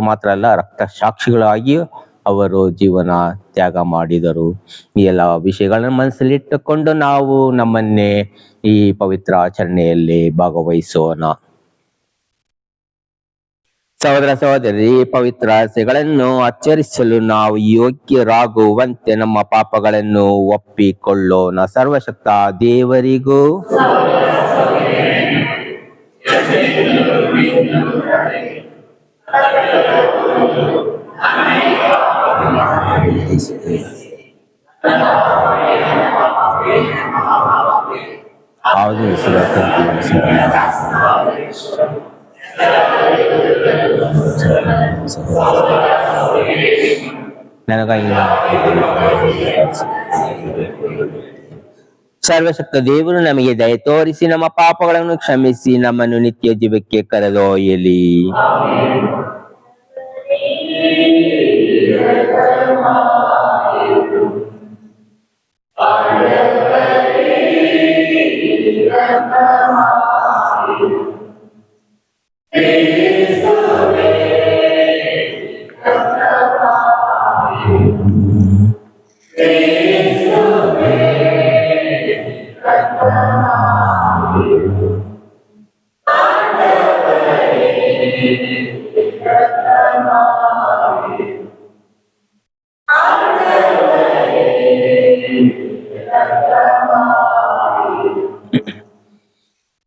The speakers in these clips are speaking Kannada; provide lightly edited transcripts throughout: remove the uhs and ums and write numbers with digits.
ಮಾತ್ರ ಅಲ್ಲ, ರಕ್ತ ಸಾಕ್ಷಿಗಳಾಗಿಯೂ ಅವರು ಜೀವನ ತ್ಯಾಗ ಮಾಡಿದರು. ಈ ಎಲ್ಲ ವಿಷಯಗಳನ್ನು ಮನಸ್ಸಲ್ಲಿಟ್ಟುಕೊಂಡು ನಾವು ನಮ್ಮನ್ನೇ ಈ ಪವಿತ್ರ ಆಚರಣೆಯಲ್ಲಿ ಭಾಗವಹಿಸೋಣ. ಸಹೋದರ ಸಹೋದರಿ, ಪವಿತ್ರ ಆಚರಣೆಗಳನ್ನು ಆಚರಿಸಲು ನಾವು ಯೋಗ್ಯರಾಗುವಂತೆ ನಮ್ಮ ಪಾಪಗಳನ್ನು ಒಪ್ಪಿಕೊಳ್ಳೋಣ. ಸರ್ವಶಕ್ತ ದೇವರಿಗೂ ಸರ್ವಶಕ್ತ ದೇವರು ನಮಗೆ ದಯ ತೋರಿಸಿ ನಮ್ಮ ಪಾಪಗಳನ್ನು ಕ್ಷಮಿಸಿ ನಮ್ಮನ್ನು ನಿತ್ಯ ಜೀವಕ್ಕೆ ಕರೆದೊಯ್ಯಲಿ.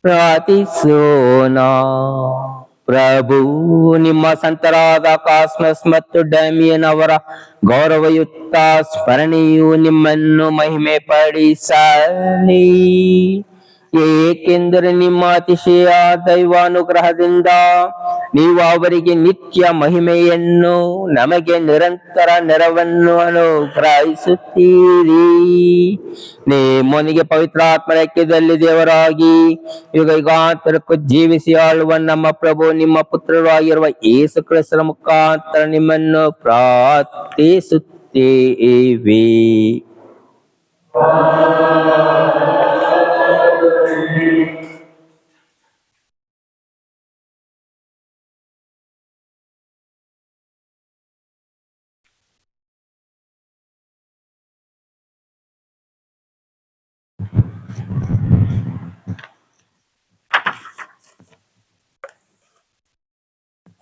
ಪ್ರಾರ್ಥಿಸೋಣ. ಪ್ರಭು, ನಿಮ್ಮ ಸಂತರಾದ ಕಾಸ್ಮಸ್ ಮತ್ತು ಡ್ಯಾಮಿಯನ್ ಅವರ ಗೌರವಯುಕ್ತ ಸ್ಮರಣೆಯು ನಿಮ್ಮನ್ನು ಮಹಿಮೆ ಪಡಿಸಲಿ. ಏಕೆಂದರೆ ನಿಮ್ಮ ಅತಿಶಯ ದೈವಾನುಗ್ರಹದಿಂದ ನೀವು ಅವರಿಗೆ ನಿತ್ಯ ಮಹಿಮೆಯನ್ನು, ನಮಗೆ ನಿರಂತರ ನೆರವನ್ನು ಅನುಗ್ರಹಿಸುತ್ತೀರಿ. ನಿಮ್ಮೊಂದಿಗೆ ಪವಿತ್ರ ಆತ್ಮೈಕ್ಯದಲ್ಲಿ ದೇವರಾಗಿ ಯುಗ ಯುಗಾಂತರಕ್ಕೂ ಜೀವಿಸಿ ಆಳುವ ನಮ್ಮ ಪ್ರಭು, ನಿಮ್ಮ ಪುತ್ರರು ಆಗಿರುವ ಯೇಸು ಕ್ರಿಸ್ತರ ಮುಖಾಂತರ ನಿಮ್ಮನ್ನು ಪ್ರಾರ್ಥಿಸುತ್ತೇವೆ.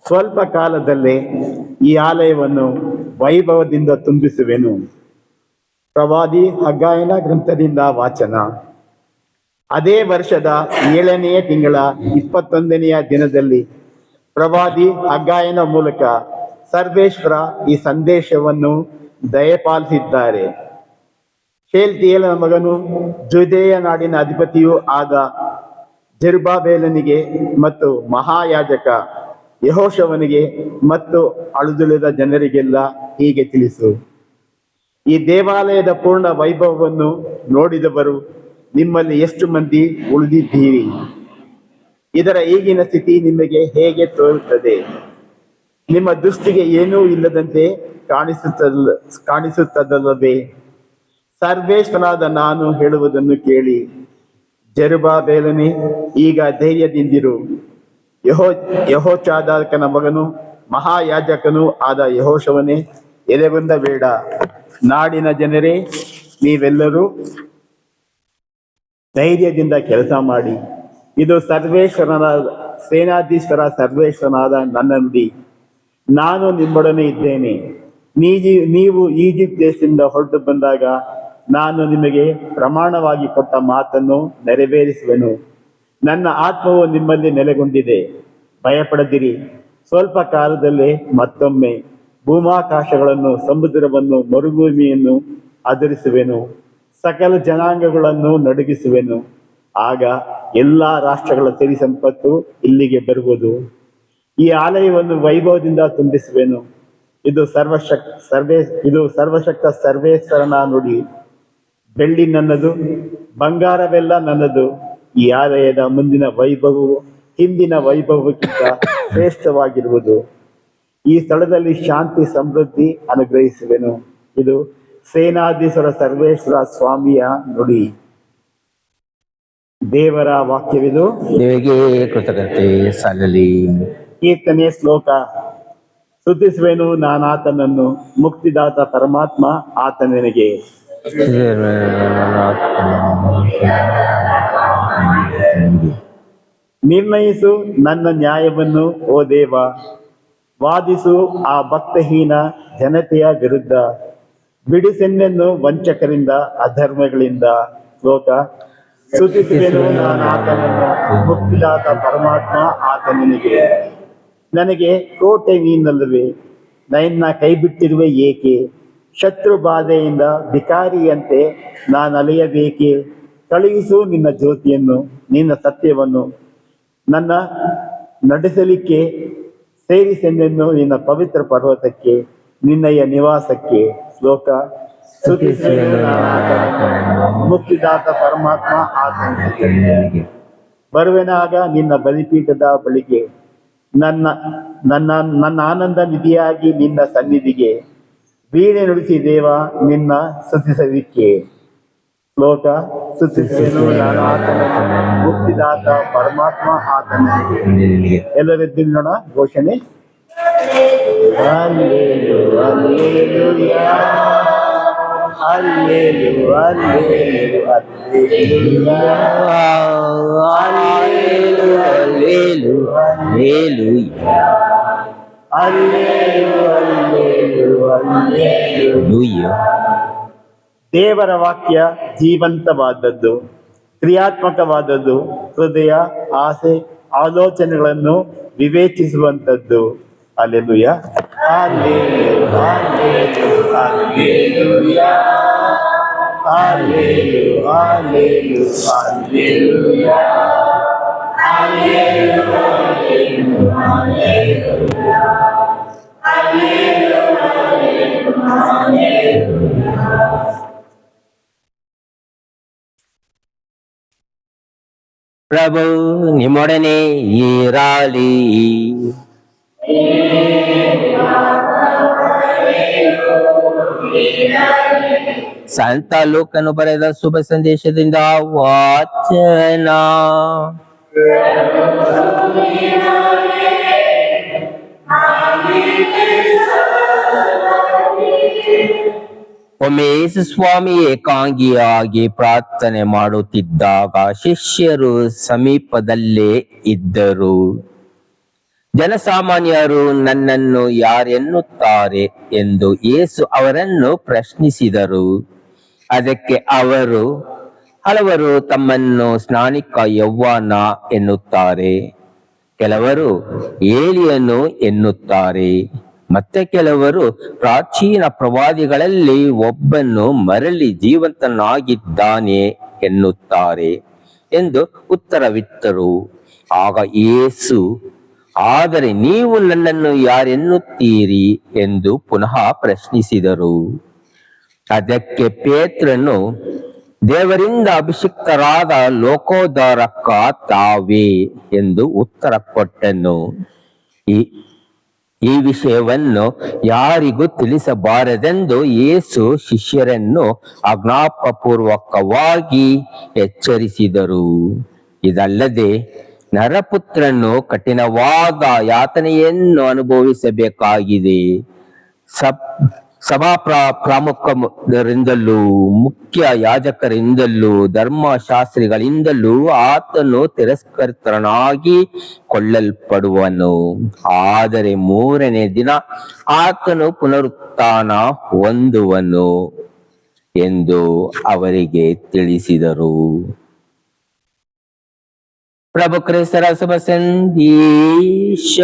ಸ್ವಲ್ಪ ಕಾಲದಲ್ಲೇ ಈ ಆಲಯವನ್ನು ವೈಭವದಿಂದ ತುಂಬಿಸುವೆನು. ಪ್ರವಾದಿ ಹಗ್ಗಾಯನ ಗ್ರಂಥದಿಂದ ವಾಚನ. ಅದೇ ವರ್ಷದ 7ನೇ ತಿಂಗಳ 21ನೆಯ ದಿನದಲ್ಲಿ ಪ್ರವಾದಿ ಹಗ್ಗಾಯನ ಮೂಲಕ ಸರ್ವೇಶ್ವರ ಈ ಸಂದೇಶವನ್ನು ದಯಪಾಲಿಸಿದ್ದಾರೆ. ಶೇಲ್ತಿಯೇಲನ ಮಗನು, ಜುದೇಯ ನಾಡಿನ ಅಧಿಪತಿಯೂ ಆದ ಜೆರುಬ್ಬಾಬೆಲನಿಗೆ ಮತ್ತು ಮಹಾಯಾಜಕ ಯೆಹೋಶುವನಿಗೆ ಮತ್ತು ಅಳಿದುಳಿದ ಜನರಿಗೆಲ್ಲ ಹೀಗೆ ತಿಳಿಸು. ಈ ದೇವಾಲಯದ ಪೂರ್ಣ ವೈಭವವನ್ನು ನೋಡಿದವರು ನಿಮ್ಮಲ್ಲಿ ಎಷ್ಟು ಮಂದಿ ಉಳಿದಿದ್ದೀರಿ? ಇದರ ಈಗಿನ ಸ್ಥಿತಿ ನಿಮಗೆ ಹೇಗೆ ತೋರುತ್ತದೆ? ನಿಮ್ಮ ದೃಷ್ಟಿಗೆ ಏನೂ ಇಲ್ಲದಂತೆ ಕಾಣಿಸುತ್ತದಲ್ಲವೇ? ಸರ್ವೇಶ್ವರನಾದ ನಾನು ಹೇಳುವುದನ್ನು ಕೇಳಿ. ಜೆರುಬ್ಬಾಬೆಲನೇ, ಈಗ ಧೈರ್ಯದಿಂದಿರು. ಯೆಹೋಚಾದಾಕನ ಮಗನು ಮಹಾಯಾಜಕನೂ ಆದ ಯೆಹೋಶುವನೇ, ಎದೆಗುಂದಬೇಡ. ನಾಡಿನ ಜನರೇ, ನೀವೆಲ್ಲರೂ ಧೈರ್ಯದಿಂದ ಕೆಲಸ ಮಾಡಿ. ಇದು ಸೇನಾಧೀಶ್ವರ ಸರ್ವೇಶ್ವರನಾದ ನನ್ನ ನುಡಿ. ನಾನು ನಿಮ್ಮೊಡನೆ ಇದ್ದೇನೆ. ನೀವು ಈಜಿಪ್ಟ್ ದೇಶದಿಂದ ಹೊರಟು ಬಂದಾಗ ನಾನು ನಿಮಗೆ ಪ್ರಮಾಣವಾಗಿ ಕೊಟ್ಟ ಮಾತನ್ನು ನೆರವೇರಿಸುವೆನು. ನನ್ನ ಆತ್ಮವು ನಿಮ್ಮಲ್ಲಿ ನೆಲೆಗೊಂಡಿದೆ. ಭಯಪಡದಿರಿ. ಸ್ವಲ್ಪ ಕಾಲದಲ್ಲೇ ಮತ್ತೊಮ್ಮೆ ಭೂಮಾಕಾಶಗಳನ್ನು, ಸಮುದ್ರವನ್ನು, ಮರುಭೂಮಿಯನ್ನು ಅದುರಿಸುವೆನು. ಸಕಲ ಜನಾಂಗಗಳನ್ನು ನಡುಗಿಸುವೆನು. ಆಗ ಎಲ್ಲಾ ರಾಷ್ಟ್ರಗಳ ಸಿರಿ ಸಂಪತ್ತು ಇಲ್ಲಿಗೆ ಬರುವುದು. ಈ ಆಲಯವನ್ನು ವೈಭವದಿಂದ ತುಂಬಿಸುವೆನು. ಇದು ಸರ್ವಶಕ್ತ ಸರ್ವೇಶ್ವರನ ನುಡಿ. ಬೆಳ್ಳಿ ನನ್ನದು, ಬಂಗಾರವೆಲ್ಲ ನನ್ನದು. ಈ ಆಲಯದ ಮುಂದಿನ ವೈಭವವು ಹಿಂದಿನ ವೈಭವಕ್ಕಿಂತ ಶ್ರೇಷ್ಠವಾಗಿರುವುದು. ಈ ಸ್ಥಳದಲ್ಲಿ ಶಾಂತಿ ಸಮೃದ್ಧಿ ಅನುಗ್ರಹಿಸುವೆನು. ಇದು ಸೇನಾಧೀಶ್ವರ ಸರ್ವೇಶ್ವರ ಸ್ವಾಮಿಯ ನುಡಿ. ದೇವರ ವಾಕ್ಯವಿದು. ದೇವರಿಗೆ ಕೃತಜ್ಞತೆ ಸಲ್ಲಲಿ. ಕೀರ್ತನೆ ಶ್ಲೋಕ ಸ್ತುತಿಸುವೆನು ನಾನಾತನನ್ನು, ಮುಕ್ತಿದಾತ ಪರಮಾತ್ಮ ಆತ ನಿನಗೆ. ನಿರ್ಣಯಿಸು ನನ್ನ ನ್ಯಾಯವನ್ನು ಓ ದೇವ, ವಾದಿಸು ಆ ಭಕ್ತಹೀನ ಜನತೆಯ ವಿರುದ್ಧ. ಬಿಡಿಸೆನ್ನೆನ್ನು ವಂಚಕರಿಂದ ಅಧರ್ಮಗಳಿಂದ. ಶ್ಲೋಕ. ಸ್ತುತಿಸುವೆನು ನಾನಾತನನ್ನು, ಮುಕ್ತಿದಾತ ಪರಮಾತ್ಮ ಆತ ನಿನಗೆ. ನನಗೆ ಕೋಟೆ ನೀನಲ್ಲವೇ, ನನ್ನ ಕೈ ಬಿಟ್ಟಿರುವೆ ಏಕೆ? ಶತ್ರು ಬಾಧೆಯಿಂದ ಭಿಕಾರಿಯಂತೆ ನಾನಲೆಯಬೇಕೆ? ಕಳುಹಿಸು ನಿನ್ನ ಜ್ಯೋತಿಯನ್ನು, ನಿನ್ನ ಸತ್ಯವನ್ನು ನನ್ನ ನಡೆಸಲಿಕ್ಕೆ. ಸೇರಿಸೆನ್ನೆನ್ನು ನಿನ್ನ ಪವಿತ್ರ ಪರ್ವತಕ್ಕೆ, ನಿನ್ನಯ ನಿವಾಸಕ್ಕೆ. ಶ್ಲೋಕ. ಸ್ತುತಿಸುವೆನು ನಾನಾತನನ್ನು, ಮುಕ್ತಿದಾತ ಪರಮಾತ್ಮ ಆತ ನಿನಗೆ. ಬರುವೆನಾಗ ನಿನ್ನ ಬಲಿಪೀಠದ ಬಳಿಗೆ, ನನ್ನ ನನ್ನ ನನ್ನ ಆನಂದ ನಿಧಿಯಾಗಿ ನಿನ್ನ ಸನ್ನಿಧಿಗೆ. ವೀಣೆ ನುಡಿಸಿ ದೇವ ನಿನ್ನ ಸ್ತುತಿಸಲಿಕ್ಕೆ. ಶ್ಲೋಕ. ಸ್ತುತಿಸುವೆನು ನಾನಾತನನ್ನು, ಮುಕ್ತಿದಾತ ಪರಮಾತ್ಮ ಆತ ನಿನಗೆ. ಎಲ್ಲರೆದ್ದು ನೋಡ ಘೋಷಣೆ. Hallelujah, hallelujah, hallelujah, hallelujah. ದೇವರ ವಾಕ್ಯ ಜೀವಂತವಾದದ್ದು, ಕ್ರಿಯಾತ್ಮಕವಾದದ್ದು, ಹೃದಯ ಆಸೆ ಆಲೋಚನೆಗಳನ್ನು ವಿವೇಚಿಸುವಂಥದ್ದು. Hallelujah, hallelujah, hallelujah, hallelujah, hallelujah, ಪ್ರಭು ನಿಮ್ಮೊಡನೆ ಇರಲಿ. ಸಂತ ಲೂಕನು ಬರೆದ ಶುಭ ಸಂದೇಶದಿಂದ ವಾಚನ. ಒಮ್ಮೆ ಯೇಸು ಸ್ವಾಮಿ ಏಕಾಂಗಿಯಾಗಿ ಪ್ರಾರ್ಥನೆ ಮಾಡುತ್ತಿದ್ದಾಗ ಶಿಷ್ಯರು ಸಮೀಪದಲ್ಲೇ ಇದ್ದರು. ಜನಸಾಮಾನ್ಯರು ನನ್ನನ್ನು ಯಾರೆನ್ನುತ್ತಾರೆ ಎಂದು ಯೇಸು ಅವರನ್ನು ಪ್ರಶ್ನಿಸಿದರು. ಅದಕ್ಕೆ ಅವರು, ಹಲವರು ತಮ್ಮನ್ನು ಸ್ನಾನಿಕ ಯೌವನ ಎನ್ನುತ್ತಾರೆ, ಕೆಲವರು ಏಲಿಯನು ಎನ್ನುತ್ತಾರೆ, ಮತ್ತೆ ಕೆಲವರು ಪ್ರಾಚೀನ ಪ್ರವಾದಿಗಳಲ್ಲಿ ಒಬ್ಬನು ಮರಳಿ ಜೀವಂತನಾಗಿದ್ದಾನೆ ಎನ್ನುತ್ತಾರೆ ಎಂದು ಉತ್ತರವಿತ್ತರು. ಆಗ ಯೇಸು, ಆದರೆ ನೀವು ನನ್ನನ್ನು ಯಾರೆನ್ನುತ್ತೀರಿ ಎಂದು ಪುನಃ ಪ್ರಶ್ನಿಸಿದರು. ಅದಕ್ಕೆ ಪೇತ್ರನು, ದೇವರಿಂದ ಅಭಿಷಿಕ್ತರಾದ ಲೋಕೋದ್ಧಾರಕ ತಾವೇ ಎಂದು ಉತ್ತರ ಕೊಟ್ಟನು. ಈ ವಿಷಯವನ್ನು ಯಾರಿಗೂ ತಿಳಿಸಬಾರದೆಂದು ಯೇಸು ಶಿಷ್ಯರನ್ನು ಆಜ್ಞಾಪೂರ್ವಕವಾಗಿ ಎಚ್ಚರಿಸಿದರು. ಇದಲ್ಲದೆ ನರಪುತ್ರನು ಕಠಿಣವಾದ ಯಾತನೆಯನ್ನು ಅನುಭವಿಸಬೇಕಾಗಿದೆ. ಸಭಾ ಪ್ರಮುಖರಿಂದಲೂ ಮುಖ್ಯ ಯಾಜಕರಿಂದಲೂ ಧರ್ಮಶಾಸ್ತ್ರಿಗಳಿಂದಲೂ ಆತನು ತಿರಸ್ಕೃತನಾಗಿ ಕೊಳ್ಳಲ್ಪಡುವನು. ಆದರೆ 3ನೇ ದಿನ ಆತನು ಪುನರುತ್ಥಾನ ಹೊಂದುವನು ಎಂದು ಅವರಿಗೆ ತಿಳಿಸಿದರು. ಪ್ರಭು ಕ್ರಿಸ್ತರ ಶುಭ ಸಂದೇಶ.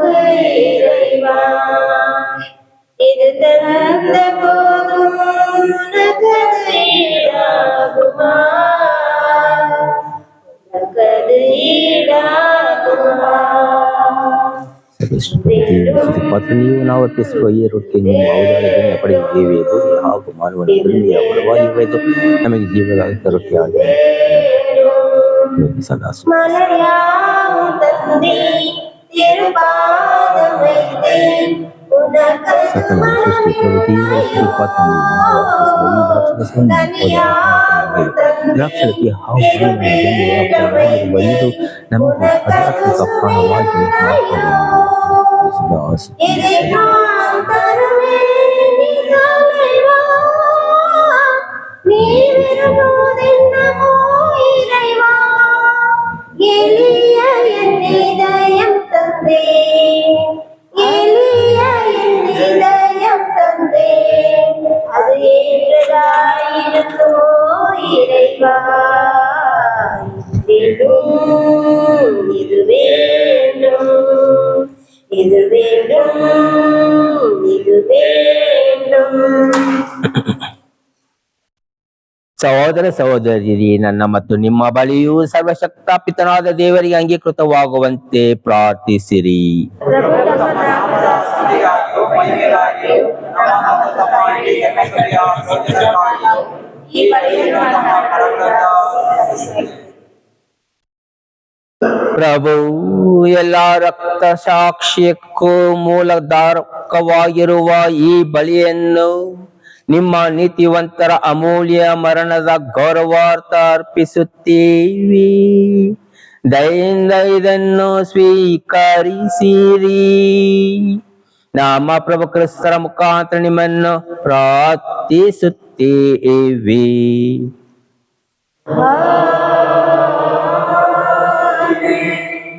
இறைவா இது தந்த போதும் உனக்கது ஈடாகுமா உனக்கது ஈடாகுமா ಪಾತ್ರ ನೀವು ನಾವು ಅರ್ಪಿಸುವ ಈ ರೊಟ್ಟಿ ನಿಮ್ಮ ಔದಾರ್ಯದಿಂದ ಪಡೆದಿದ್ದೇವೆ ಹಾಗೂ ಮಾನವನ ಕರುಣೆಯ ಫಲವಾಗಿರುವುದು ನಮಗೆ ಜೀವದಾಯಕ ರೊಟ್ಟಿಯಾಗಿದೆ ಸದಾ மலையாவும் தந்தி திருபாதம் வைத்தேன் ಸಕಲ ಸೃಷ್ಟಿ ಪ್ರಗತಿ ದ್ರಾಕ್ಷರತಿ ಹಾಗೂ ಬಂದು ನಮಗೆ ಆಧ್ಯಾತ್ಮಿಕ ಫಲವಾಗಿ எளிய என் இதயம் தந்தே எளிய என் இதயம் தந்தே அது ஏற்றதாயிருந்தோ இறைவா இது வேண்டும் இது வேண்டும் இது வேண்டும் ಸಹೋದರ ಸಹೋದರಿಯರೇ, ನನ್ನ ಮತ್ತು ನಿಮ್ಮ ಬಳಿಯೂ ಸರ್ವಶಕ್ತ ಪಿತನಾದ ದೇವರಿಗೆ ಅಂಗೀಕೃತವಾಗುವಂತೆ ಪ್ರಾರ್ಥಿಸಿರಿ. ಪ್ರಭು ಎಲ್ಲ ರಕ್ತ ಸಾಕ್ಷ್ಯಕ್ಕೂ ಮೂಲಧಾರಕವಾಗಿರುವ ಈ ಬಲಿಯನ್ನು ನಿಮ್ಮ ನೀತಿವಂತರ ಅಮೂಲ್ಯ ಮರಣದ ಗೌರವಾರ್ಥ ಅರ್ಪಿಸುತ್ತೀವಿ. ದಯಿಂದ ಇದನ್ನು ಸ್ವೀಕರಿಸಿರಿ. ನಮ್ಮ ಪ್ರಭು ಕ್ರಿಸ್ತರ ಮುಖಾಂತರ ನಿಮ್ಮನ್ನು ಪ್ರಾರ್ಥಿಸುತ್ತೇವೆ.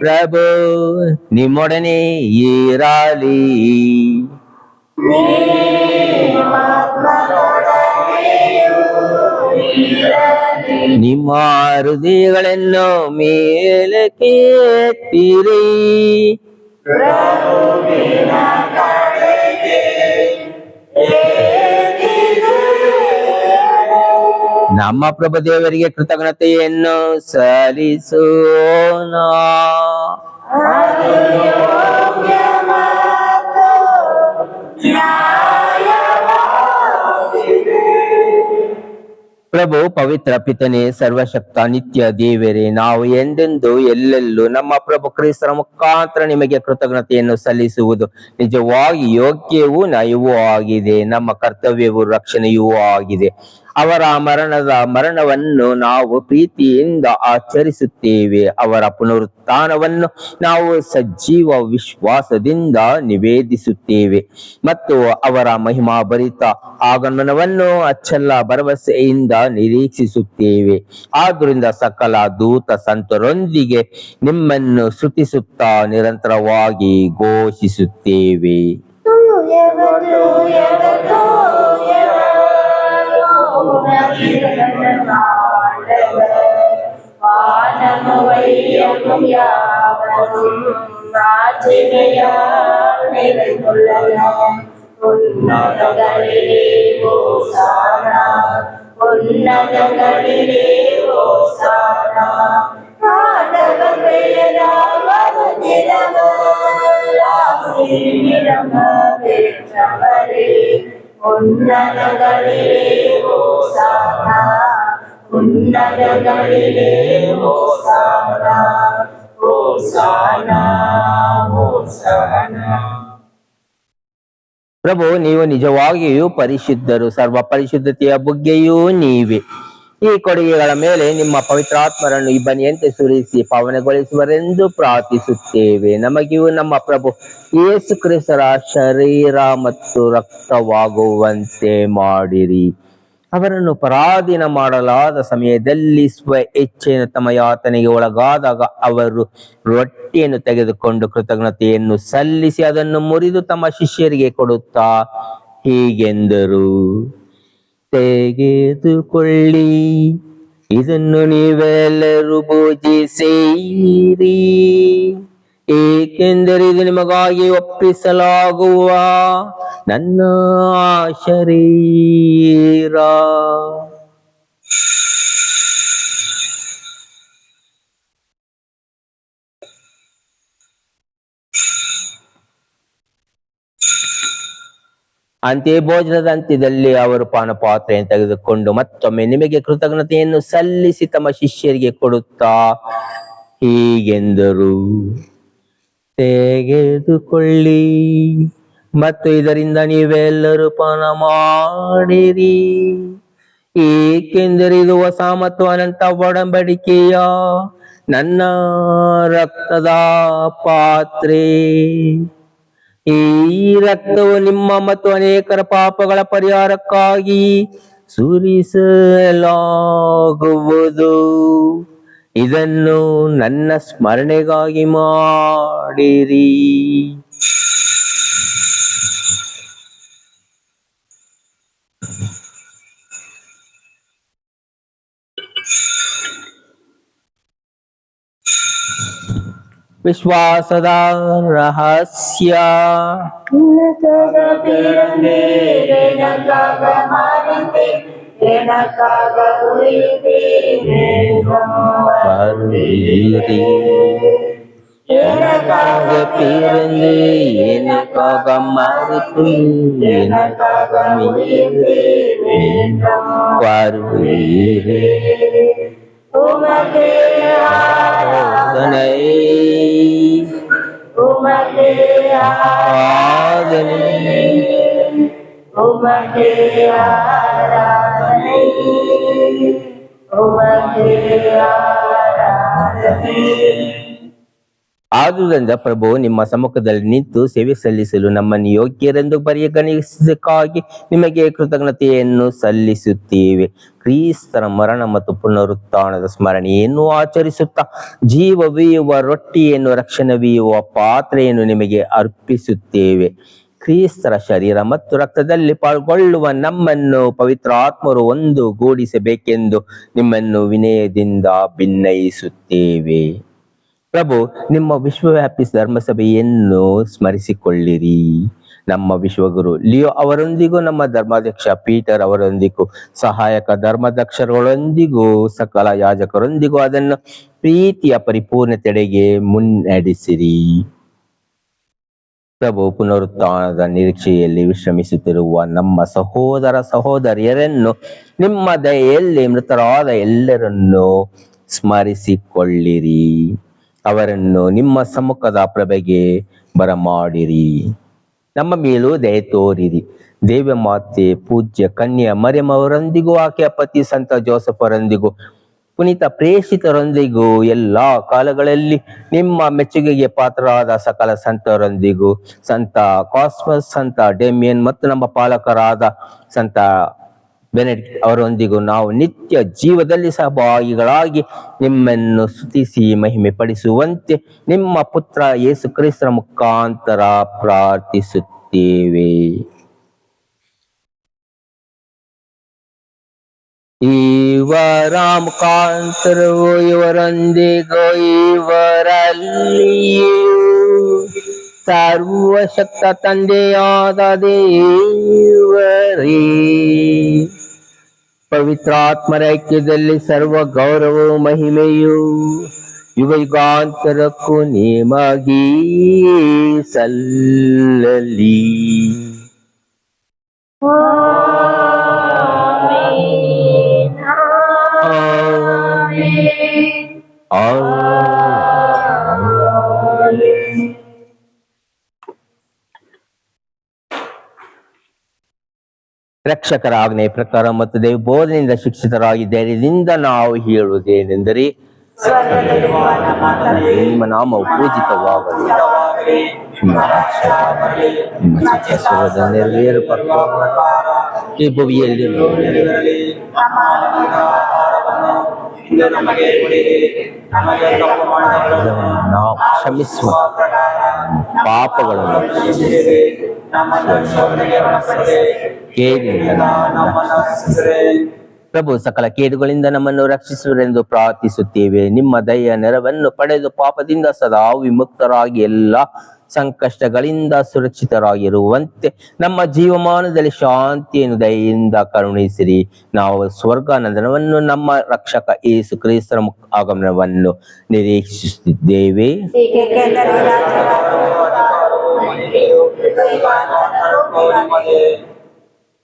ಪ್ರಭು ನಿಮ್ಮೊಡನೆ ಇರಲಿ. ನಿಮ್ಮ ಹೃದಯಗಳನ್ನು ಮೇಲಕ್ಕೆ ಎತ್ತಿರಿ. ನಮ್ಮ ಪ್ರಭು ದೇವರಿಗೆ ಕೃತಜ್ಞತೆಯನ್ನು ಸಲ್ಲಿಸೋಣ. ಪ್ರಭು ಪವಿತ್ರ ಪಿತನೇ, ಸರ್ವಶಕ್ತ ನಿತ್ಯ ದೇವರೇ, ನಾವು ಎಂದೆಂದು ಎಲ್ಲೆಲ್ಲೂ ನಮ್ಮ ಪ್ರಭು ಕ್ರಿಸ್ತರ ಮುಖಾಂತರ ನಿಮಗೆ ಕೃತಜ್ಞತೆಯನ್ನು ಸಲ್ಲಿಸುವುದು ನಿಜವಾಗಿ ಯೋಗ್ಯವೂ ನಯವೂ ಆಗಿದೆ. ನಮ್ಮ ಕರ್ತವ್ಯವೂ ರಕ್ಷಣೆಯೂ ಆಗಿದೆ. ಅವರ ಮರಣವನ್ನು ನಾವು ಪ್ರೀತಿಯಿಂದ ಆಚರಿಸುತ್ತೇವೆ. ಅವರ ಪುನರುತ್ಥಾನವನ್ನು ನಾವು ಸಜೀವ ವಿಶ್ವಾಸದಿಂದ ನಿವೇದಿಸುತ್ತೇವೆ ಮತ್ತು ಅವರ ಮಹಿಮಾಭರಿತ ಆಗಮನವನ್ನು ಅಚ್ಚಲ್ಲ ಭರವಸೆಯಿಂದ ನಿರೀಕ್ಷಿಸುತ್ತೇವೆ. ಆದ್ರಿಂದ ಸಕಲ ದೂತ ಸಂತರೊಂದಿಗೆ ನಿಮ್ಮನ್ನು ಸ್ತುತಿಸುತ್ತಾ ನಿರಂತರವಾಗಿ ಘೋಷಿಸುತ್ತೇವೆ. வானமும் யாவரும் ஆட்சிமையால் நிறைந்துள்ளன. உன்னதங்களிலே ஓசானா, உன்னதங்களிலே ஓசானா. ஆண்டவர் பெயரால் வருகிறவர் ஆசீர்வாதம் பெற்றவரே. உன்னதங்களிலே ஓசானா, உன்னதங்களிலே ஓசானா, ಓಸಾನಾ ಓಸಾನಾ. ಪ್ರಭು, ನೀವು ನಿಜವಾಗಿಯೂ ಪರಿಶುದ್ಧರು, ಸರ್ವ ಪರಿಶುದ್ಧತೆಯ ಬುಗ್ಗೆಯೂ ನೀವೇ. ಈ ಕೊಡುಗೆಗಳ ಮೇಲೆ ನಿಮ್ಮ ಪವಿತ್ರಾತ್ಮರನ್ನು ಇಬ್ಬನಿಯಂತೆ ಸುರಿಸಿ ಪಾವನೆಗೊಳಿಸುವರೆಂದು ಪ್ರಾರ್ಥಿಸುತ್ತೇವೆ. ನಮಗಿಯೂ ನಮ್ಮ ಪ್ರಭು ಯೇಸು ಕ್ರಿಸ್ತರ ಶರೀರ ಮತ್ತು ರಕ್ತವಾಗುವಂತೆ ಮಾಡಿರಿ. ಅವರನ್ನು ಪರಾಧೀನ ಮಾಡಲಾದ ಸಮಯದಲ್ಲಿ ಸ್ವ ಇಚ್ಛೆಯನ್ನು ತಮ್ಮ ಯಾತನೆಗೆ ಒಳಗಾದಾಗ ಅವರು ರೊಟ್ಟಿಯನ್ನು ತೆಗೆದುಕೊಂಡು ಕೃತಜ್ಞತೆಯನ್ನು ಸಲ್ಲಿಸಿ ಅದನ್ನು ಮುರಿದು ತಮ್ಮ ಶಿಷ್ಯರಿಗೆ ಕೊಡುತ್ತಾ ಹೀಗೆಂದರು: ತೆಗೆದುಕೊಳ್ಳಿ, ಇದನ್ನು ನೀವೆಲ್ಲರೂ ಭುಜಿಸಿರಿ. ಏಕೆಂದರೆ ಇದು ನಿಮಗಾಗಿ ಒಪ್ಪಿಸಲಾಗುವ ನನ್ನ ಶರೀರ. ಅಂತೆಯೇ ಭೋಜನದ ಅಂತ್ಯದಲ್ಲಿ ಅವರು ಪಾನಪಾತ್ರೆಯನ್ನು ತೆಗೆದುಕೊಂಡು ಮತ್ತೊಮ್ಮೆ ನಿಮಗೆ ಕೃತಜ್ಞತೆಯನ್ನು ಸಲ್ಲಿಸಿ ತಮ್ಮ ಶಿಷ್ಯರಿಗೆ ಕೊಡುತ್ತಾ ಹೀಗೆಂದರು, ತೆಗೆದುಕೊಳ್ಳಿ ಮತ್ತು ಇದರಿಂದ ನೀವೆಲ್ಲರೂ ಪಾನ ಮಾಡಿರಿ, ಏಕೆಂದರೆ ಇದು ಹೊಸ ಮತ್ತು ಅನಂತ ಒಡಂಬಡಿಕೆಯ ನನ್ನ ರಕ್ತದ ಪಾತ್ರೆ. ಈ ರಕ್ತವು ನಿಮ್ಮ ಮತ್ತು ಅನೇಕರ ಪಾಪಗಳ ಪರಿಹಾರಕ್ಕಾಗಿ ಸುರಿಸಲಾಗುವುದು. ಇದನ್ನು ನನ್ನ ಸ್ಮರಣೆಗಾಗಿ ಮಾಡಿರಿ. ವಿಶ್ವಾಸದ ರಹಸ್ಯ. எனக்காக பிறந்து எனக்காக மறுத்து எனக்காக வருவீரே. ஆராதனை ஆராதனை உமக்கே ஆராதனை உமக்கே ஆராதனை. ಆದುದರಿಂದ ಪ್ರಭು ನಿಮ್ಮ ಸಮ್ಮುಖದಲ್ಲಿ ನಿಂತು ಸೇವೆ ಸಲ್ಲಿಸಲು ನಮ್ಮನ್ನು ಯೋಗ್ಯರೆಂದು ಪರಿಗಣಿಸಿದ್ದಕ್ಕಾಗಿ ನಿಮಗೆ ಕೃತಜ್ಞತೆಯನ್ನು ಸಲ್ಲಿಸುತ್ತೇವೆ. ಕ್ರಿಸ್ತರ ಮರಣ ಮತ್ತು ಪುನರುತ್ಥಾನದ ಸ್ಮರಣೆಯನ್ನು ಆಚರಿಸುತ್ತಾ ಜೀವವೀಯುವ ರೊಟ್ಟಿಯನ್ನು ರಕ್ಷಣವೀಯುವ ಪಾತ್ರೆಯನ್ನು ನಿಮಗೆ ಅರ್ಪಿಸುತ್ತೇವೆ. ಕ್ರಿಸ್ತರ ಶರೀರ ಮತ್ತು ರಕ್ತದಲ್ಲಿ ಪಾಲ್ಗೊಳ್ಳುವ ನಮ್ಮನ್ನು ಪವಿತ್ರ ಆತ್ಮರು ಒಂದುಗೂಡಿಸಬೇಕೆಂದು ನಿಮ್ಮನ್ನು ವಿನಯದಿಂದ ಭಿನ್ನಯಿಸುತ್ತೇವೆ. ಪ್ರಭು, ನಿಮ್ಮ ವಿಶ್ವವ್ಯಾಪಿ ಧರ್ಮಸಭೆಯನ್ನು ಸ್ಮರಿಸಿಕೊಳ್ಳಿರಿ. ನಮ್ಮ ವಿಶ್ವಗುರು ಲಿಯೋ ಅವರೊಂದಿಗೂ ನಮ್ಮ ಧರ್ಮಾಧ್ಯಕ್ಷ ಪೀಟರ್ ಅವರೊಂದಿಗೂ ಸಹಾಯಕ ಧರ್ಮಾಧ್ಯಕ್ಷರೊಂದಿಗೂ ಸಕಲ ಯಾಜಕರೊಂದಿಗೂ ಅದನ್ನು ಪ್ರೀತಿಯ ಪರಿಪೂರ್ಣತೆಡೆಗೆ ಮುನ್ನಡೆಸಿರಿ. ಪ್ರಭು, ಪುನರುತ್ಥಾನದ ನಿರೀಕ್ಷೆಯಲ್ಲಿ ವಿಶ್ರಮಿಸುತ್ತಿರುವ ನಮ್ಮ ಸಹೋದರ ಸಹೋದರಿಯರನ್ನು ನಿಮ್ಮ ದಯೆಯಲ್ಲಿ ಮೃತರಾದ ಎಲ್ಲರನ್ನು ಸ್ಮರಿಸಿಕೊಳ್ಳಿರಿ. ಅವರನ್ನು ನಿಮ್ಮ ಸಮ್ಮುಖದ ಪ್ರಭೆಗೆ ಬರಮಾಡಿರಿ. ನಮ್ಮ ಮೇಲೂ ದಯೆ ತೋರಿರಿ. ದೇವ ಮಾತೆ ಪೂಜ್ಯ ಕನ್ಯಾ ಮರಿಯಂ ಅವರೊಂದಿಗೂ ಆಕೆಯ ಪತಿ ಸಂತ ಜೋಸಫರೊಂದಿಗೂ ಪುನೀತ ಪ್ರೇಷಿತರೊಂದಿಗೂ ಎಲ್ಲಾ ಕಾಲಗಳಲ್ಲಿ ನಿಮ್ಮ ಮೆಚ್ಚುಗೆಗೆ ಪಾತ್ರರಾದ ಸಕಲ ಸಂತರೊಂದಿಗೂ ಸಂತ ಕಾಸ್ಮಸ್, ಸಂತ ಡೆಮಿಯನ್ ಮತ್ತು ನಮ್ಮ ಪಾಲಕರಾದ ಸಂತ ಬೆನೆಡಿಕ್ಟ್ ಅವರೊಂದಿಗೂ ನಾವು ನಿತ್ಯ ಜೀವದಲ್ಲಿ ಸಹಭಾಗಿಗಳಾಗಿ ನಿಮ್ಮನ್ನು ಸ್ತುತಿಸಿ ಮಹಿಮೆ ಪಡಿಸುವಂತೆ ನಿಮ್ಮ ಪುತ್ರ ಯೇಸು ಕ್ರಿಸ್ತರ ಮುಖಾಂತರ ಪ್ರಾರ್ಥಿಸುತ್ತೇವೆ. ಇವರ ಮುಖಾಂತರವೂ ಇವರೊಂದಿಗೂ ಇವರಲ್ಲಿಯೂ ಸರ್ವಶಕ್ತ ತಂದೆಯಾದ ದೇವರೇ, ಪವಿತ್ರಾತ್ಮರ ಐಕ್ಯದಲ್ಲಿ ಸರ್ವ ಗೌರವವು ಮಹಿಮೆಯು ಯುಗ ಯುಗಾಂತರಕ್ಕೂ ನಿಮಗೇ ಸಲ್ಲಲಿ. ರಕ್ಷಕರ ಆಜ್ಞೆಯ ಪ್ರಕಾರ ಮತ್ತು ದೈವ ಬೋಧನೆಯಿಂದ ಶಿಕ್ಷಿತರಾಗಿ ಧೈರ್ಯದಿಂದ ನಾವು ಹೇಳುವುದೇನೆಂದರೆ, ನಿಮ್ಮ ನಾಮವು ಪೂಜಿತವಾಗಲಿ, ನಿಮ್ಮ ಚಿತ್ತದ ನೆರವೇರಲ್ಪಟ್ಟ ಈ ಭುವಿಯಲ್ಲಿ ನಾವು ಕ್ಷಮಿಸುವ ಪಾಪಗಳನ್ನು ಕೇಳಿದ ಪ್ರಭು ಸಕಲ ಕೇಡುಗಳಿಂದ ನಮ್ಮನ್ನು ರಕ್ಷಿಸುವರೆಂದು ಪ್ರಾರ್ಥಿಸುತ್ತೇವೆ. ನಿಮ್ಮ ದಯೆಯ ನೆರವನ್ನು ಪಡೆದು ಪಾಪದಿಂದ ಸದಾ ವಿಮುಕ್ತರಾಗಿ ಎಲ್ಲ ಸಂಕಷ್ಟಗಳಿಂದ ಸುರಕ್ಷಿತರಾಗಿರುವಂತೆ ನಮ್ಮ ಜೀವಮಾನದಲ್ಲಿ ಶಾಂತಿಯನ್ನು ದಯೆಯಿಂದ ಕರುಣಿಸಿರಿ. ನಾವು ಸ್ವರ್ಗಾನಂದನವನ್ನು ನಮ್ಮ ರಕ್ಷಕ ಯೇಸು ಕ್ರಿಸ್ತರ ಆಗಮನವನ್ನು ನಿರೀಕ್ಷಿಸುತ್ತಿದ್ದೇವೆ.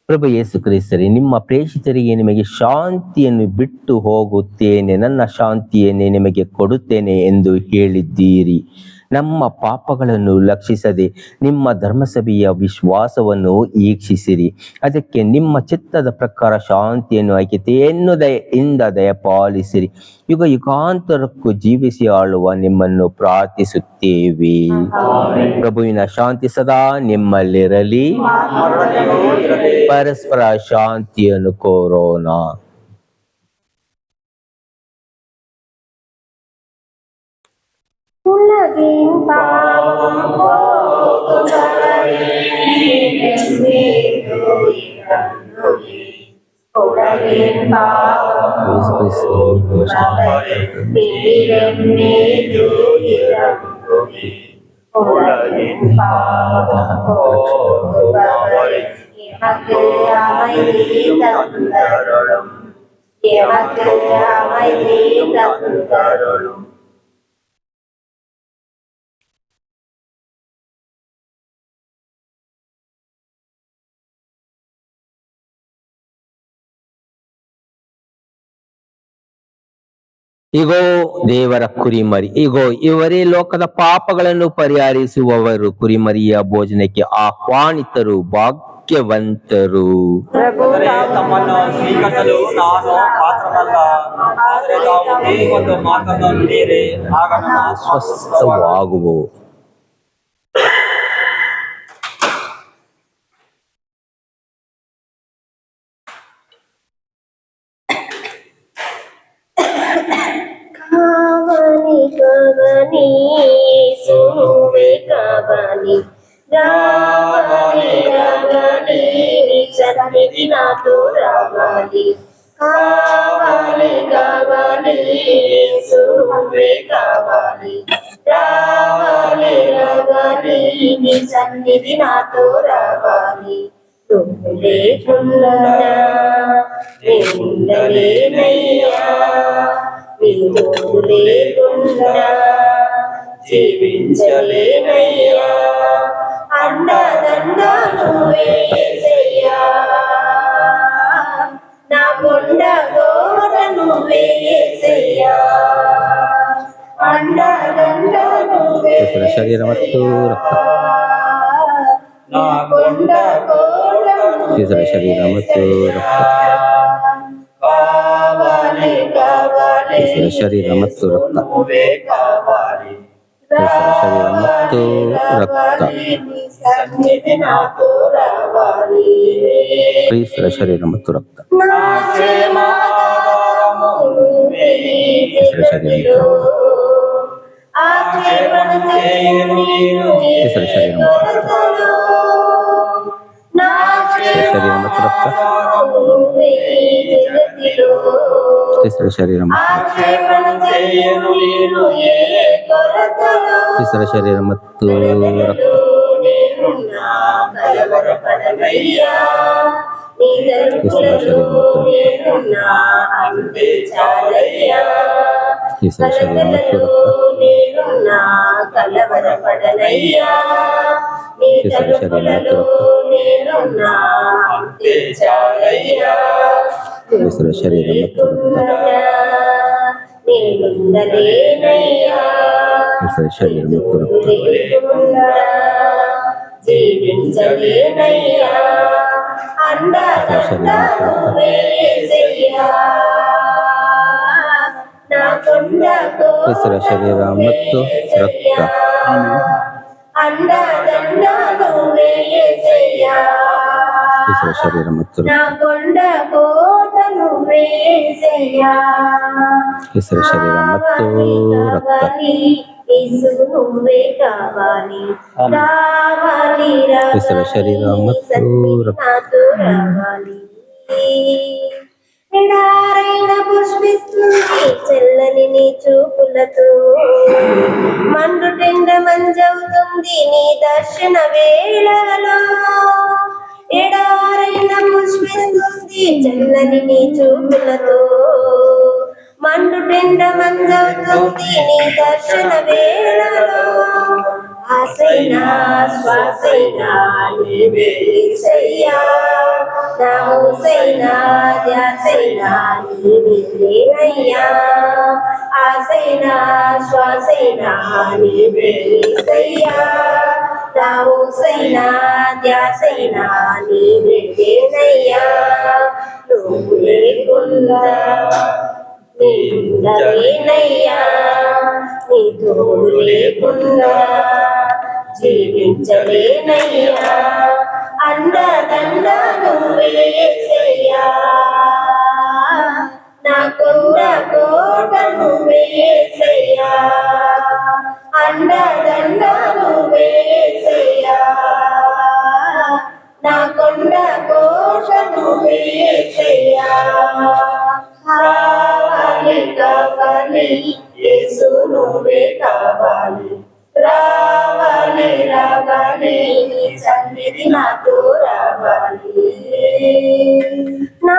ಪ್ರಭು ಯೇಸು ಕ್ರಿಸ್ತರೇ, ನಿಮ್ಮ ಪ್ರೇಷಿತರಿಗೆ ನಿಮಗೆ ಶಾಂತಿಯನ್ನು ಬಿಟ್ಟು ಹೋಗುತ್ತೇನೆ, ನನ್ನ ಶಾಂತಿಯನ್ನೇ ನಿಮಗೆ ಕೊಡುತ್ತೇನೆ ಎಂದು ಹೇಳಿದ್ದೀರಿ. ನಮ್ಮ ಪಾಪಗಳನ್ನು ಲಕ್ಷಿಸದೆ ನಿಮ್ಮ ಧರ್ಮಸಭೆಯ ವಿಶ್ವಾಸವನ್ನು ಈಕ್ಷಿಸಿರಿ. ಅದಕ್ಕೆ ನಿಮ್ಮ ಚಿತ್ತದ ಪ್ರಕಾರ ಶಾಂತಿಯನ್ನು ಐಕ್ಯತೆಯನ್ನು ದಯೆಯಿಂದ ದಯಪಾಲಿಸಿರಿ. ಯುಗ ಯುಗಾಂತರಕ್ಕೂ ಜೀವಿಸಿ ಆಳುವ ನಿಮ್ಮನ್ನು ಪ್ರಾರ್ಥಿಸುತ್ತೇವೆ. ಪ್ರಭುವಿನ ಶಾಂತಿ ಸದಾ ನಿಮ್ಮಲ್ಲಿರಲಿ. ಪರಸ್ಪರ ಶಾಂತಿಯನ್ನು ಕೋರೋಣ. உலகின் பாவம் போக்குபவரே, உலகின் பாவம் போக்குபவரே, நீரின் மீது இறங்குமே. உலகின் பாவம் போக்குபவரே, எமக்கு அமைதி தந்தருளும், எமக்கு அமைதி தந்தருளும். ಇಗೋ ದೇವರ ಕುರಿಮರಿ, ಇಗೋ ಇವರೇ ಲೋಕದ ಪಾಪಗಳನ್ನು ಪರಿಹರಿಸುವವರು. ಕುರಿಮರಿಯ ಭೋಜನಕ್ಕೆ ಆಹ್ವಾನಿತರು ಭಾಗ್ಯವಂತರು. ತಮ್ಮನ್ನು ಸ್ವೀಕರಿಸಲು ನಾನು ಪಾತ್ರನಲ್ಲ, ಆದರೆ ತಾವು ಒಂದು ಮಾತನ್ನು ನುಡಿಯಿರಿ, ಆಗ ನನ್ನ ಸ್ವಸ್ಥವಾಗುವು. Kavani, Suve Kavani, Ravani, Ravani, Sanidina to Ravani. Kavani, Kavani, Suve Kavani, Ravani, Ravani, Sanidina to Ravani. Tumle Kullana, Indale Naya. లేకుండా జీవించలేనయ్యా, అండదండ నువ్వేసయ్యా, నా కొండ గోడ నువ్వేసయ్యా, అండదండ నువ్వేసయ్యా, శరీరం ಮತ್ತು ರಕ್ತ, నా కొండ గోడ శరీర ಮತ್ತು ರಕ್ತ, ಶರೀರ ಮತ್ತು ರಕ್ತ, ಶರೀರ ಮತ್ತು ರಕ್ತ, ಕ್ರಿಸ್ತರ ಶರೀರ ಮತ್ತು ರಕ್ತ, ಕ್ರಿಸ್ತರ ಶರೀರ ಮತ್ತು ರಕ್ತ, ಕ್ರಿಸ್ತರ ಶರೀರ ಮತ್ತು ಕ್ರಿಸ್ತರ ಶರೀರ ಮತ್ತು ರಕ್ತ, ಕ್ರಿಸ್ತರ ಶರೀರ ಮತ್ತು ಕ್ರಿಸ್ತರ ಶರೀರ ಮತ್ತು ರಕ್ತ, ಕ್ರಿಸ್ತರ ಶರೀರ ಮತ್ತು ರಕ್ತ, ಕ್ರಿಸ್ತರ ಶರೀರ ಮತ್ತು ರಕ್ತ, ಕ್ರಿಸ್ತರ ಶರೀರ ಮತ್ತು ರಕ್ತ, జీవించలేనయ్యా, అండదండ నువ్వేసయ్యా, నా కొండ ಕ್ರಿಸ್ತರ ಶರೀರ ಮತ್ತು ರಕ್ತ, అండదండ నువ్వేసయ్యా, ಕ್ರಿಸ್ತರ ಶರೀರ ಮತ್ತು నా కొండ కోట నువ్వేసయ్యా, ಕ್ರಿಸ್ತರ ಶರೀರ ಮತ್ತು ರಕ್ತ, నువ్వే కావాలి, రావాలి, క్రిస్ತರ శరీర ಮತ್ತು ರಕ್ತ, నాతో రావాలి. ఎడారైన పుష్పిస్తుంది చల్లని నీ చూపులతో, మండుటెండ మంజవుతుంది నీ దర్శన వేళలో. ఎడారైన పుష్పిస్తుంది చల్లని నీ చూపులతో, మండుటెండ మంజవుతుంది నీ దర్శన వేళలో. ఆసైనా శ్వాసైనా నీవే యేసయ్యా, నా ఊసైనా ధ్యాసైనా నీవేనయ్యా. ఆసైనా శ్వాసైనా నీవే యేసయ్యా, నా ఊసైనా ధ్యాసైనా నీవేనయ్యా. నువ్వు లేకుండా నేనుండలేనయ్యా, నీ తోడు లేకుండా జీవించలేనయ్యా. అండదండ నువ్వే యేసయ్యా, నా కొండ కోట నువ్వే యేసయ్యా. అండదండ నువ్వే యేసయ్యా, నా కొండ కోట నువ్వే యేసయ్యా. కావాలి కావాలి యేసు నువ్వే కావాలి, రావాలి రావాలి నీ సన్నిధి నాతో రావాలి. నా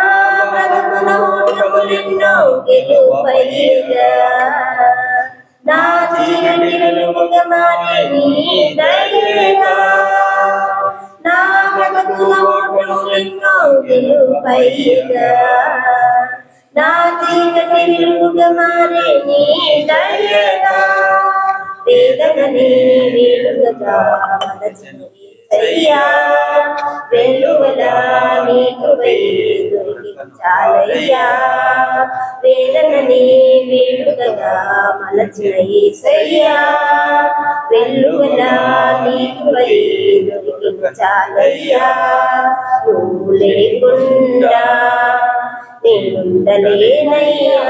బ్రతుకున ఓటములెన్నో గెలుపయ్యగా, నా చీకటి వెలుగుగా మారి నీ దయగా. నా బ్రతుకున ఓటములెన్నో గెలుపయ్యగా, నా చీకటి వెలుగుగా మారి నీ దయగా. వేదనని వెలుగుగా మలచిన యేసయ్యా, వెలువలా నీకు చాలయ్యా. వేదనని వెలుగుగా మలచిన యేసయ్యా, వెలువలా నీకు చాలయ్యా. నువ్వు లేకుండా నేనుండలేనయ్యా,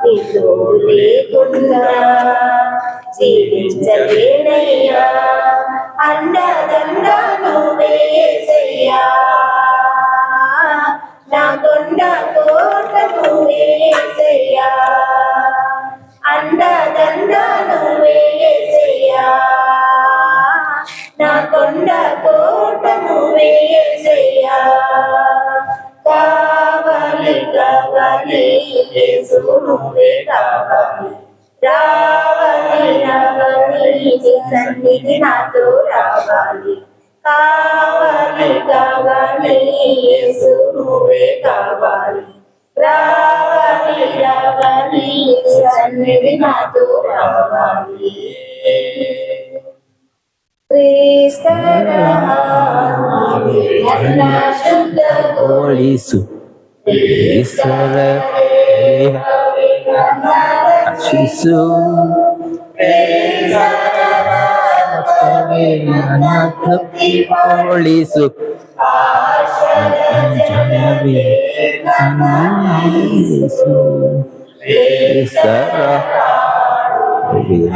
నీ తోడు లేకుండా జీవించలేనయ్యా. అండదండ నువ్వే యేసయ్యా, నా కొండ కోట నువ్వే యేసయ్యా. అండదండ నువ్వే యేసయ్యా, నా కొండ కోట నువ్వే యేసయ్యా. కావాలి కావాలి యేసు నువ్వే కావాలి, రావాలి రావాలి నీ సన్నిధి నాతో రావాలి. కావాలి కావాలి యేసు నువ్వే కావాలి, రావాలి రావాలి నీ సన్నిధి నాతో రావాలి. శుద్ధ ಹೋಳಿಸು ಈಶ್ವರ ರಕ್ಷಿಸು ನನ್ನ ತೃಪ್ತಿ ಹೋಳಿಸು ಜನವೇ ನನ್ನಲ್ಲಿಸು ಈಶ್ವರ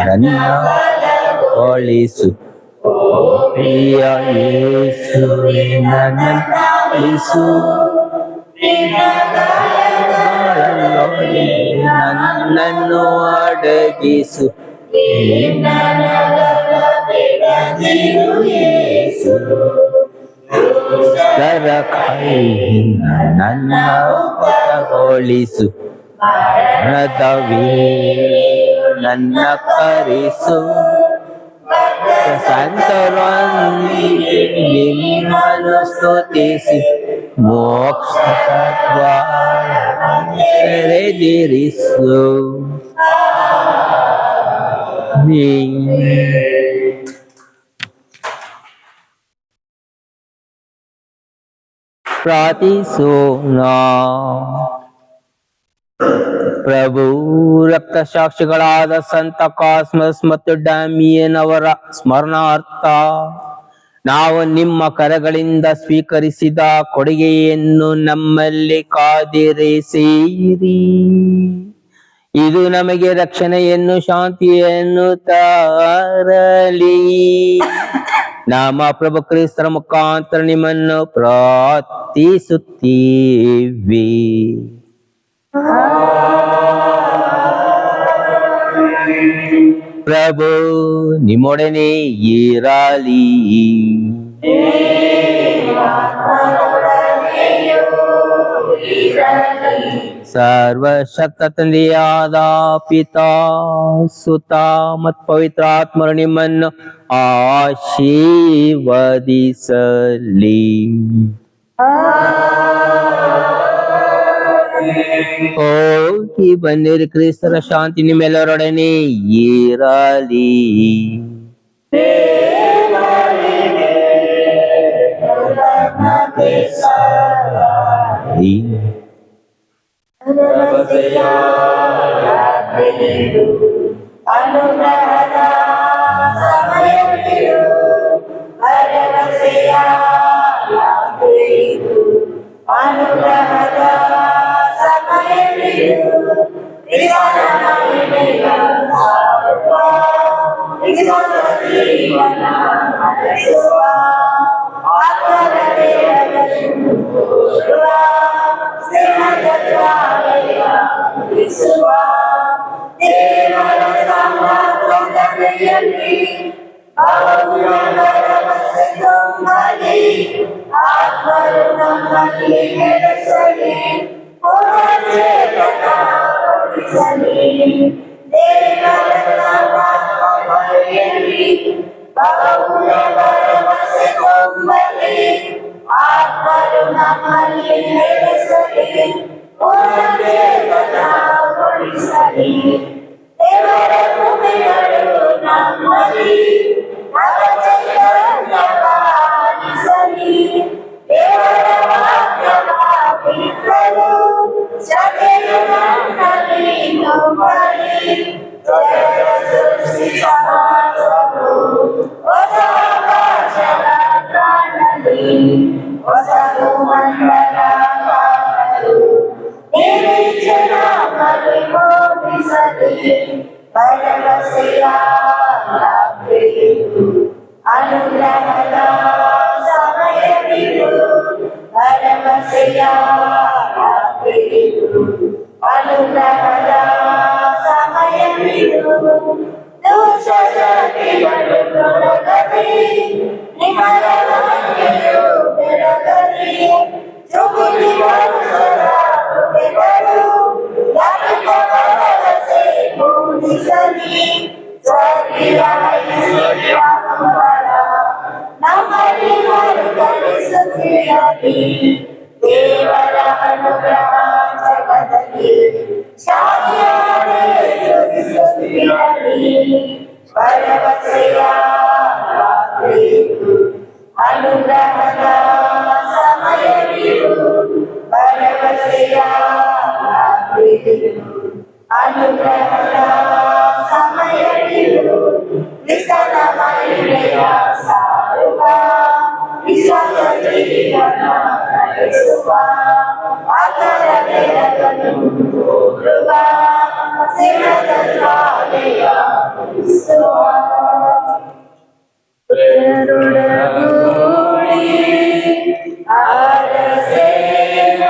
ನನ್ನ ಹೋಳಿಸು ಪ್ರಿಯ ಯೇಸುವೇ ನನ್ನಲ್ಲಿಸು ನನ್ನನ್ನು ಅಡಗಿಸು ಕರ ಕೈಯಿಂದ ನನ್ನ ಹೊತ್ತಗೊಳಿಸು ಮರಣದವೇ ನನ್ನ ಕರೆಸು ಸಂತರೊಂದಿಗೆ ನಿಮ್ಮನ್ನು ಸ್ತುತಿಸಿ ಮೋಕ್ಷ ದ್ವಾರ ತೆರೆದಿರಿಸು. ಪ್ರಾರ್ಥಿಸೋಣ. ಪ್ರಭು ರಕ್ತ ಸಾಕ್ಷಿಗಳಾದ ಸಂತ ಕಾಸ್ಮಸ್ ಮತ್ತು ಡ್ಯಾಮಿಯನ್ ಅವರ ಸ್ಮರಣಾರ್ಥ ನಾವು ನಿಮ್ಮ ಕರಗಳಿಂದ ಸ್ವೀಕರಿಸಿದ ಕೊಡುಗೆಯನ್ನು ನಮ್ಮಲ್ಲಿ ಕಾದಿರಿಸಿರಿ. ಇದು ನಮಗೆ ರಕ್ಷಣೆಯನ್ನು ಶಾಂತಿಯನ್ನು ತರಲಿ. ನಮ್ಮ ಪ್ರಭು ಕ್ರಿಸ್ತರ ಮುಖಾಂತರ ನಿಮ್ಮನ್ನು ಪ್ರಾರ್ಥಿಸುತ್ತೀವಿ. ಪ್ರಭು ನಿಮ್ಮೊಡನೆ ಇರಲಿ. ಸರ್ವಶಕ್ತ ತಂದೆಯಾದ ಪಿತಾ ಸುತ ಮತ್ತು ಪವಿತ್ರಾತ್ಮರು ನಿಮ್ಮನ್ನು ಆಶೀರ್ವದಿಸಲಿ. ಹೋಗಿ ಬನ್ನಿರಿ, ಕ್ರಿಸ್ತರ ಶಾಂತಿ ನಿಮ್ಮೆಲ್ಲರೊಡನೆ ಇರಲಿ. ಭರವಸೆಯ ರಾತ್ರಿಯಿದು, ಅನುಗ್ರಹದ ಸಮಯವಿದು. ಭರವಸೆಯ ರಾತ್ರಿಯಿದು, ಅನುಗ್ರಹದ ಸಮಯವಿದು. ಕ್ರಿಸ್ತನ ಮಹಿಮೆಯ ಸಾರುವ, ಕ್ರಿಸ್ತನ ಜೀವನ ನಡೆಸುವ, ಆತ್ಮದ ದೇಹದಲ್ಲಿ ಕೂರುವ, ಸ್ನೇಹದ ಜ್ವಾಲೆಯ ಬಿಸುವ, ದೇವರ ಸಾಮ್ರಾಜ್ಯದಲ್ಲಿ ಭವ್ಯ ಭರವಸೆ ತುಂಬಲಿ. ಆತ್ಮರು ನಮ್ಮಲ್ಲಿ ನೆಲೆಸಲಿ, ಪುನಶ್ಚೇತನಗೊಳಿಸಲಿ. ದೇವರ ಸಾಮ್ರಾಜ್ಯದಲ್ಲಿ ಭವ್ಯ ಭರವಸೆ ತುಂಬಲಿ. ಆತ್ಮರು ನಮ್ಮಲ್ಲಿ ನೆಲೆಸಲಿ, ಪುನಶ್ಚೇತನಗೊಳಿಸಲಿ. ದೇವರ ಕೃಪೆಗಳು ನಮ್ಮಲ್ಲಿ ನವಚೈತನ್ಯವಾಗಿಸಲಿ. ದೇವರ ವಾಕ್ಯವ ಬಿತ್ತಲು ಶ್ರದ್ಧೆಯು ನನ್ನಲ್ಲಿ ತುಂಬಲಿ. ಜಗದ ಸೃಷ್ಟಿ ಸಮಾಸವು ಹೊಸ ಆಕಾಶದ ಕಾಣಲಿ, ಹೊಸ ಭೂಮಂಡಲ ಕಾಣಲು ನಿರೀಕ್ಷೆಯ ಪರಿಮೋದಿಸಲಿ. ಭರವಸೆಯ ರಾತ್ರಿಯಿದು, ಅನುಗ್ರಹದ ಸಮಯವಿದು. ಭರವಸೆಯ ರಾತ್ರಿಯಿದು, ಅನುಗ್ರಹದ ಸಮಯವಿದು. ದುಷ್ಟಶಕ್ತಿಗಳು ತೊಲಗಲಿ, ನಿಮ್ಮರ ವಾಕ್ಯವು ಬೆಳಗಲಿ. ಜುಗುಲಿ ವರುಷದ ಕೃಪೆಗಳು ಯಾರಿಗೂ ಭರವಸೆ ಮೂಡಿಸಲಿ. ಸ್ವರ್ಗೀಯ ಐಶ್ವರ್ಯ ಮಂಗಳ ನಮ್ಮಲ್ಲಿ ಮರುಕಳಿಸುತ್ತಿರಲಿ. ದೇವರ ಅನುಗ್ರಹ ಜಗದಲ್ಲಿ ಶಾಂತಿಯಾಗಿ ಸುರಿಸುತ್ತಿರಲಿ. ಭರವಸೆಯ ರಾತ್ರಿಯಿದು, ಅನುಗ್ರಹದ ಸಮಯವಿದು. ಭರವಸೆಯ ರಾತ್ರಿಯಿದು, ಅನುಗ್ರಹದ ಸಮಯವಿದು. ಕ್ರಿಸ್ತನ ಮಹಿಮೆಯ ಸಾರುವ, ವಿಶ್ವಾಸ ಜೀವನ ನಡೆಸುವ, ಆತನ ಬೆಳಕನ್ನು ತೋರುವ, ಸ್ನೇಹದ ಜ್ವಾಲೆಯ ಬಿಸುವ. ಪ್ರೇರಣೆಗೂಡಿ ಆರಸೆಯ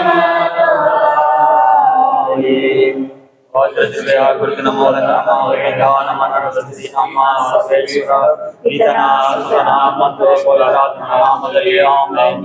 ಕುರಿತು ಮೂಲಕ ನಮ್ಮ ನರಸಿ ನಮ್ಮ ಸರ್ವೇಶ್ವರ ಈತನ ಸುತನ ಮತ್ತು ಪವಿತ್ರಾತ್ಮನ ನಾಮದಲ್ಲಿ ಆಮೆನ್.